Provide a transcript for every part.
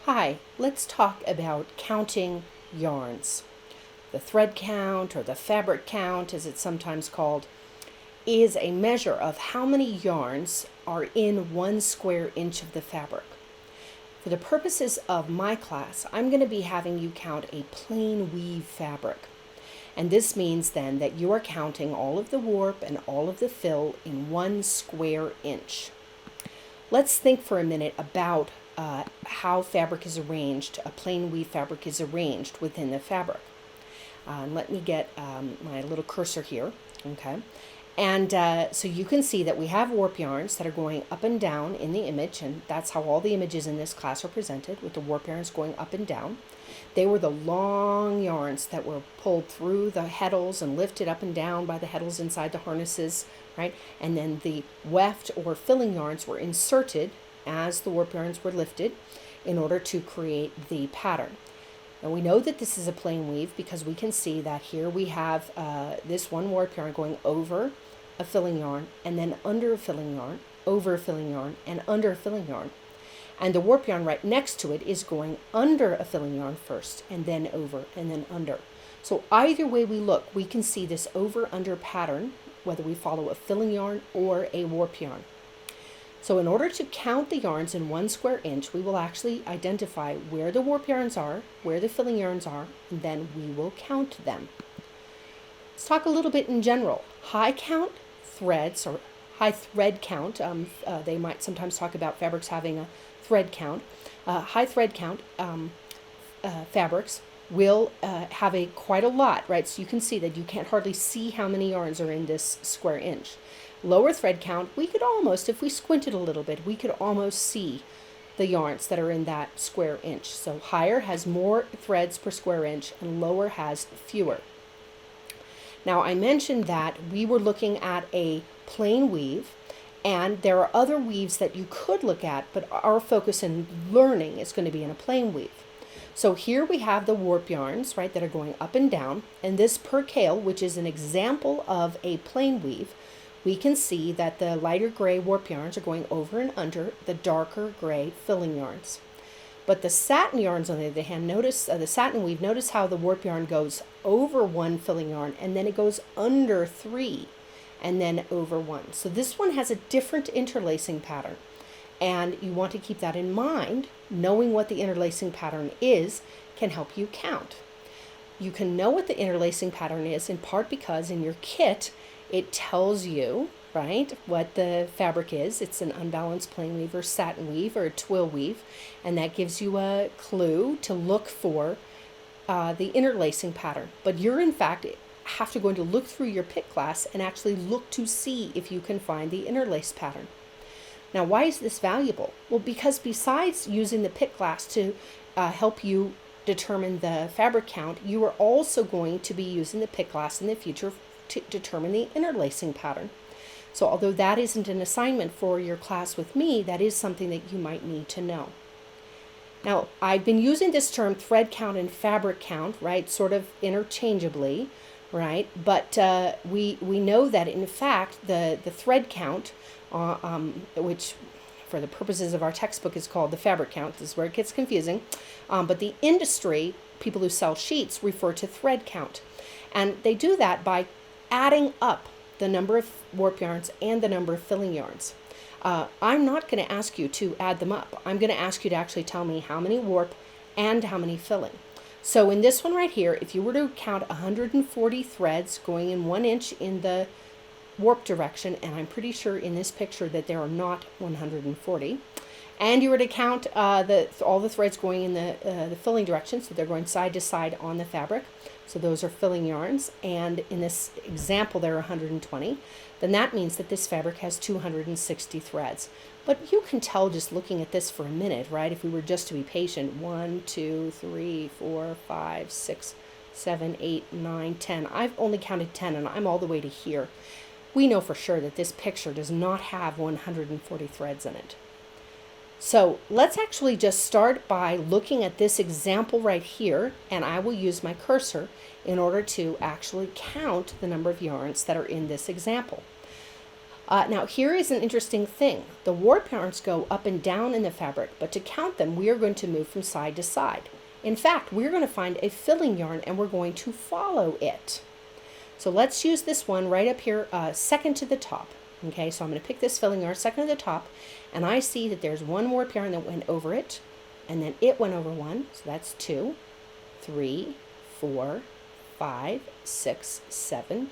Hi, let's talk about counting yarns. The thread count, or the fabric count as it's sometimes called, is a measure of how many yarns are in 1 square inch of the fabric. For the purposes of my class, I'm going to be having you count a plain weave fabric. And this means then that you are counting all of the warp and all of the fill in 1 square inch. Let's think for a minute about how fabric is arranged, a plain weave fabric is arranged within the fabric. And let me get my little cursor here, okay? And so you can see that we have warp yarns that are going up and down in the image, and that's how all the images in this class are presented, with the warp yarns going up and down. They were the long yarns that were pulled through the heddles and lifted up and down by the heddles inside the harnesses, right? And then the weft or filling yarns were inserted as the warp yarns were lifted in order to create the pattern. And we know that this is a plain weave because we can see that here we have this one warp yarn going over a filling yarn and then under a filling yarn, over a filling yarn, and under a filling yarn. And the warp yarn right next to it is going under a filling yarn first, and then over, and then under. So either way we look, we can see this over-under pattern, whether we follow a filling yarn or a warp yarn. So in order to count the yarns in 1 square inch, we will actually identify where the warp yarns are, where the filling yarns are, and then we will count them. Let's talk a little bit in general. High count threads, or high thread count, they might sometimes talk about fabrics having a thread count. High thread count fabrics will have quite a lot, right? So you can see that you can't hardly see how many yarns are in this square inch. Lower thread count, we could almost, if we squinted a little bit, we could almost see the yarns that are in that square inch. So higher has more threads per square inch and lower has fewer. Now I mentioned that we were looking at a plain weave, and there are other weaves that you could look at, but our focus in learning is going to be in a plain weave. So here we have the warp yarns, right, that are going up and down, and this percale, which is an example of a plain weave, we can see that the lighter gray warp yarns are going over and under the darker gray filling yarns. But the satin yarns, on the other hand, notice the satin weave, notice how the warp yarn goes over one filling yarn and then it goes under three and then over one. So this one has a different interlacing pattern. And you want to keep that in mind. Knowing what the interlacing pattern is can help you count. You can know what the interlacing pattern is in part because in your kit it tells you, right, what the fabric is. It's an unbalanced plain weave or satin weave or a twill weave, and that gives you a clue to look for the interlacing pattern. But you're in fact have to go to look through your PIC class and actually look to see if you can find the interlace pattern. Now, why is this valuable? Well, because besides using the PIC class to help you determine the fabric count, you are also going to be using the PIC class in the future to determine the interlacing pattern. So although that isn't an assignment for your class with me, that is something that you might need to know. Now, I've been using this term thread count and fabric count, right, sort of interchangeably, right? But we know that in fact the thread count, which for the purposes of our textbook is called the fabric count. This is where it gets confusing. But the industry, people who sell sheets, refer to thread count. And they do that by adding up the number of warp yarns and the number of filling yarns. I'm not going to ask you to add them up. I'm going to ask you to actually tell me how many warp and how many filling. So in this one right here, if you were to count 140 threads going in 1 inch in the warp direction, and I'm pretty sure in this picture that there are not 140, and you were to count all the threads going in the filling direction, so they're going side to side on the fabric, so those are filling yarns, and in this example there are 120, then that means that this fabric has 260 threads. But you can tell just looking at this for a minute, right, if we were just to be patient, 1, 2, 3, 4, 5, 6, 7, 8, 9, 10. I've only counted 10 and I'm all the way to here. We know for sure that this picture does not have 140 threads in it. So let's actually just start by looking at this example right here, and I will use my cursor in order to actually count the number of yarns that are in this example. Now here is an interesting thing. The warp yarns go up and down in the fabric, but to count them, we are going to move from side to side. In fact, we're going to find a filling yarn and we're going to follow it. So let's use this one right up here, second to the top. Okay, so I'm going to pick this filling yarn second to the top, and I see that there's one warp yarn that went over it, and then it went over one, so that's 2, 3, 4, 5, 6, 7,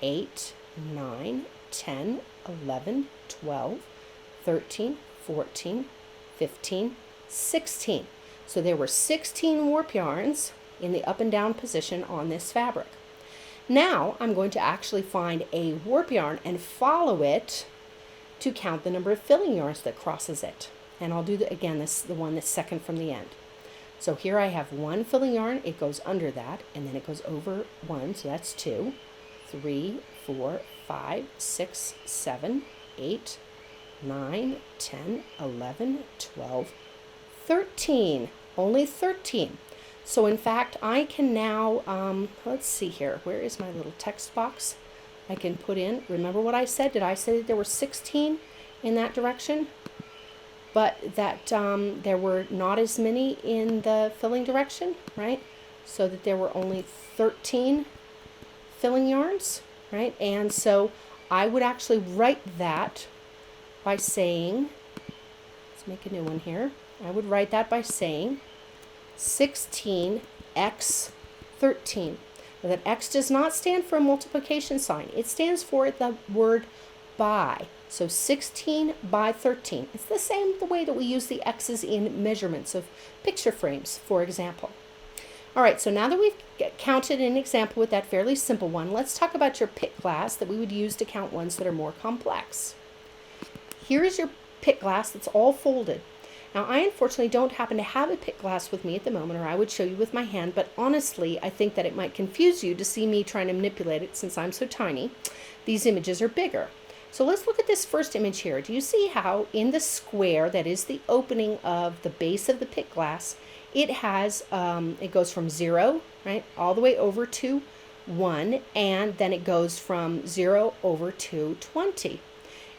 8, 9, 10, 11, 12, 13, 14, 15, 16. So there were 16 warp yarns in the up and down position on this fabric. Now I'm going to actually find a warp yarn and follow it to count the number of filling yarns that crosses it. And I'll do again the one that's second from the end. So here I have one filling yarn, it goes under that, and then it goes over one, so that's 2, 3, 4, 5, 6, 7, 8, 9, 10, 11, 12, 13. Only 13. So in fact, I can now, let's see here, where is my little text box? I can put in, remember what I said? Did I say that there were 16 in that direction? But that there were not as many in the filling direction, right? So that there were only 13 filling yarns, right? And so I would actually write that by saying, let's make a new one here. I would write that by saying 16x 13. Now that x does not stand for a multiplication sign. It stands for the word by. So 16 by 13. It's the same the way that we use the x's in measurements of picture frames, for example. All right, so now that we've counted an example with that fairly simple one, let's talk about your pick glass that we would use to count ones that are more complex. Here is your pick glass that's all folded. Now, I unfortunately don't happen to have a pick glass with me at the moment, or I would show you with my hand, but honestly, I think that it might confuse you to see me trying to manipulate it since I'm so tiny. These images are bigger. So let's look at this first image here. Do you see how in the square that is the opening of the base of the pick glass, it has, it goes from 0, right, all the way over to 1, and then it goes from 0 over to 20.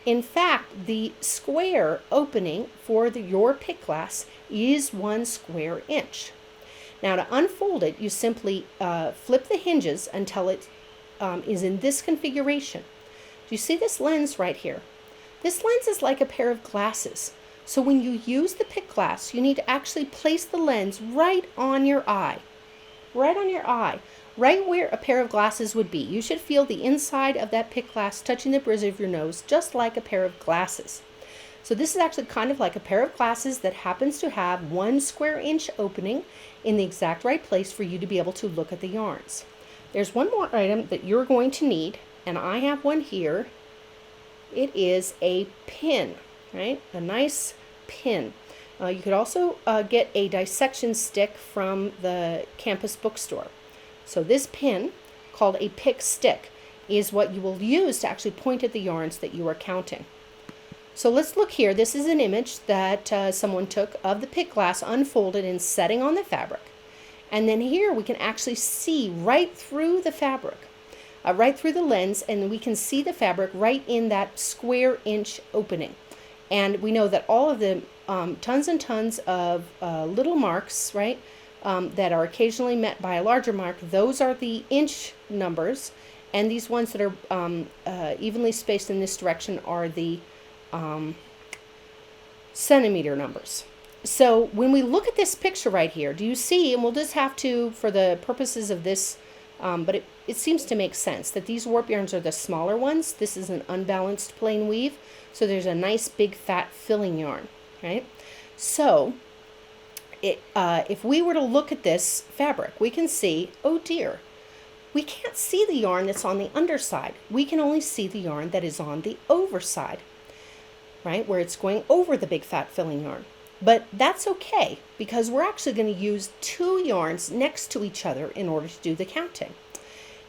In fact, the square opening for your pick glass is 1 square inch. Now to unfold it, you simply flip the hinges until it is in this configuration. Do you see this lens right here? This lens is like a pair of glasses. So when you use the pick glass, you need to actually place the lens right on your eye. Right on your eye. Right where a pair of glasses would be. You should feel the inside of that pick glass touching the bridge of your nose, just like a pair of glasses. So this is actually kind of like a pair of glasses that happens to have 1 square inch opening in the exact right place for you to be able to look at the yarns. There's one more item that you're going to need, and I have one here. It is a pin, right? A nice pin. You could also get a dissection stick from the campus bookstore. So this pin, called a pick stick, is what you will use to actually point at the yarns that you are counting. So let's look here. This is an image that someone took of the pick glass unfolded and setting on the fabric. And then here we can actually see right through the fabric, right through the lens, and we can see the fabric right in that square inch opening. And we know that all of the tons and tons of little marks, right, that are occasionally met by a larger mark, those are the inch numbers, and these ones that are evenly spaced in this direction are the centimeter numbers. So when we look at this picture right here, do you see, and we'll just have to, for the purposes of this, but it seems to make sense that these warp yarns are the smaller ones. This is an unbalanced plain weave, so there's a nice big fat filling yarn, right? So if we were to look at this fabric, we can see, oh dear, we can't see the yarn that's on the underside. We can only see the yarn that is on the overside, right, where it's going over the big fat filling yarn. But that's okay, because we're actually going to use 2 yarns next to each other in order to do the counting.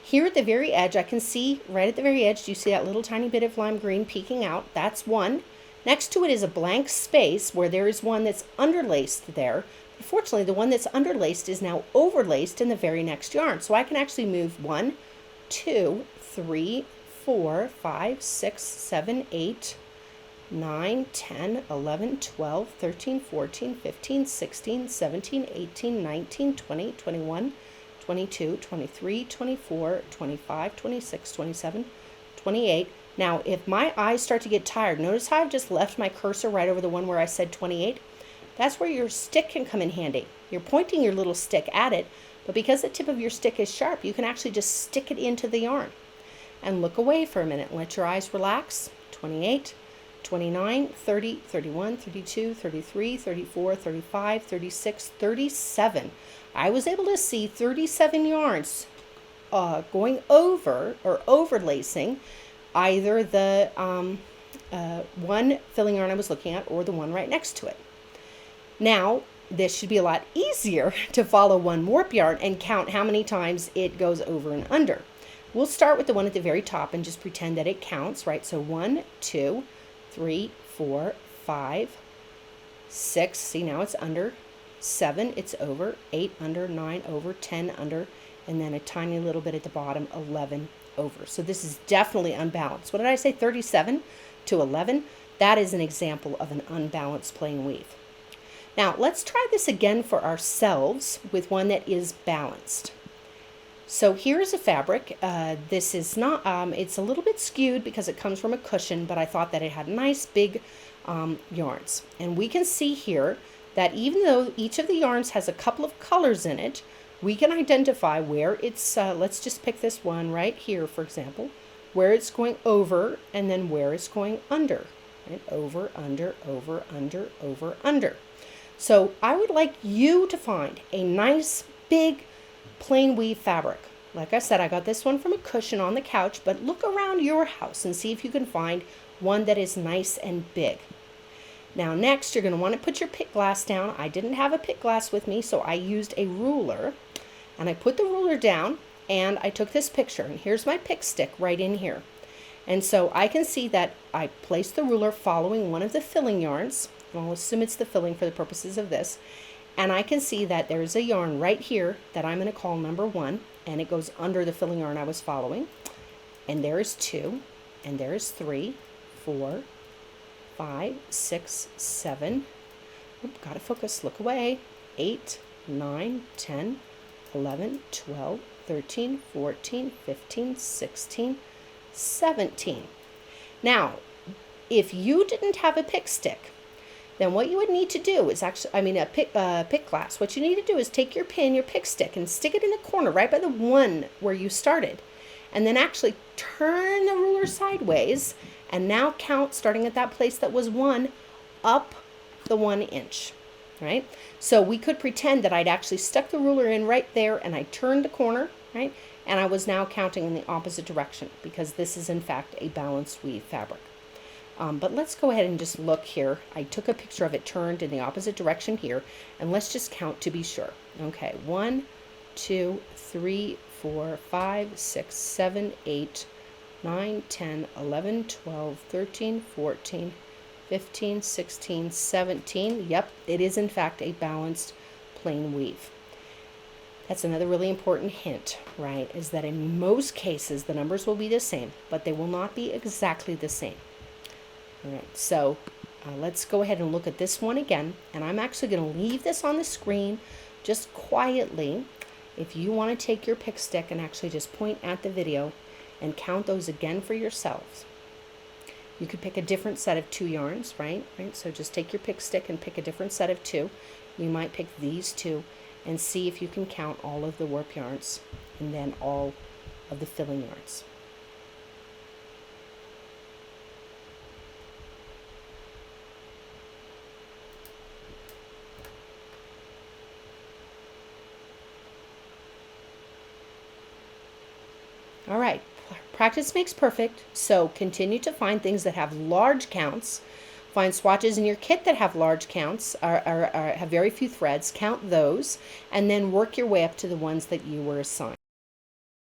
Here at the very edge, I can see, right at the very edge, do you see that little tiny bit of lime green peeking out? That's 1. Next to it is a blank space where there is one that's underlaced there. Unfortunately, the one that's underlaced is now overlaced in the very next yarn. So I can actually move 1, 2, 3, 4, 5, 6, 7, 8, 9, 10, 11, 12, 13, 14, 15, 16, 17, 18, 19, 20, 21, 22, 23, 24, 25, 26, 27, 28. Now, if my eyes start to get tired, notice how I've just left my cursor right over the one where I said 28? That's where your stick can come in handy. You're pointing your little stick at it, but because the tip of your stick is sharp, you can actually just stick it into the yarn. And look away for a minute and let your eyes relax. 28, 29, 30, 31, 32, 33, 34, 35, 36, 37. I was able to see 37 yarns going over or overlacing either the one filling yarn I was looking at or the one right next to it. Now, this should be a lot easier to follow one warp yarn and count how many times it goes over and under. We'll start with the one at the very top and just pretend that it counts, right? So 1, 2, 3, 4, 5, 6, see now it's under, 7, it's over, 8 under, 9 over, 10 under, and then a tiny little bit at the bottom, 11 over. So this is definitely unbalanced. What did I say, 37 to 11? That is an example of an unbalanced plain weave. Now let's try this again for ourselves with one that is balanced. So here's a fabric. This is not, it's a little bit skewed because it comes from a cushion, but I thought that it had nice big yarns. And we can see here that even though each of the yarns has a couple of colors in it, we can identify where it's, let's just pick this one right here, for example, where it's going over and then where it's going under, right? Over, under, over, under, over, under. So I would like you to find a nice big plain weave fabric. Like I said, I got this one from a cushion on the couch, but look around your house and see if you can find one that is nice and big. Now next, you're going to want to put your pick glass down. I didn't have a pick glass with me, so I used a ruler. And I put the ruler down and I took this picture. And here's my pick stick right in here. And so I can see that I placed the ruler following one of the filling yarns. I'll assume it's the filling for the purposes of this. And I can see that there's a yarn right here that I'm going to call number 1. And it goes under the filling yarn I was following. And there is 2. And there is 3, 4, 5, 6, 7. Oop, gotta focus, look away. 8, 9, 10, 11, 12, 13, 14, 15, 16, 17. Now, if you didn't have a pick stick, then what you would need to do is actually, a pick glass. What you need to do is take your pin, your pick stick, and stick it in the corner right by the one where you started. And then actually turn the ruler sideways and now count, starting at that place that was 1, up the 1 inch, right? So we could pretend that I'd actually stuck the ruler in right there and I turned the corner, right? And I was now counting in the opposite direction because this is in fact a balanced weave fabric. But let's go ahead and just look here. I took a picture of it turned in the opposite direction here, and let's just count to be sure. Okay, 1, 2, 3, 4, 5, 6, 7, 8, 9, 10, 11, 12, 13, 14, 15, 16, 17. Yep, it is in fact a balanced plain weave. That's another really important hint, right, is that in most cases the numbers will be the same, but they will not be exactly the same. All right, so let's go ahead and look at this one again, and I'm actually going to leave this on the screen just quietly. If you want to take your pick stick and actually just point at the video and count those again for yourselves. You could pick a different set of 2 yarns, right? So just take your pick stick and pick a different set of 2. You might pick these 2 and see if you can count all of the warp yarns and then all of the filling yarns. All right, practice makes perfect, so continue to find things that have large counts. Find swatches in your kit that have large counts, or have very few threads, count those, and then work your way up to the ones that you were assigned.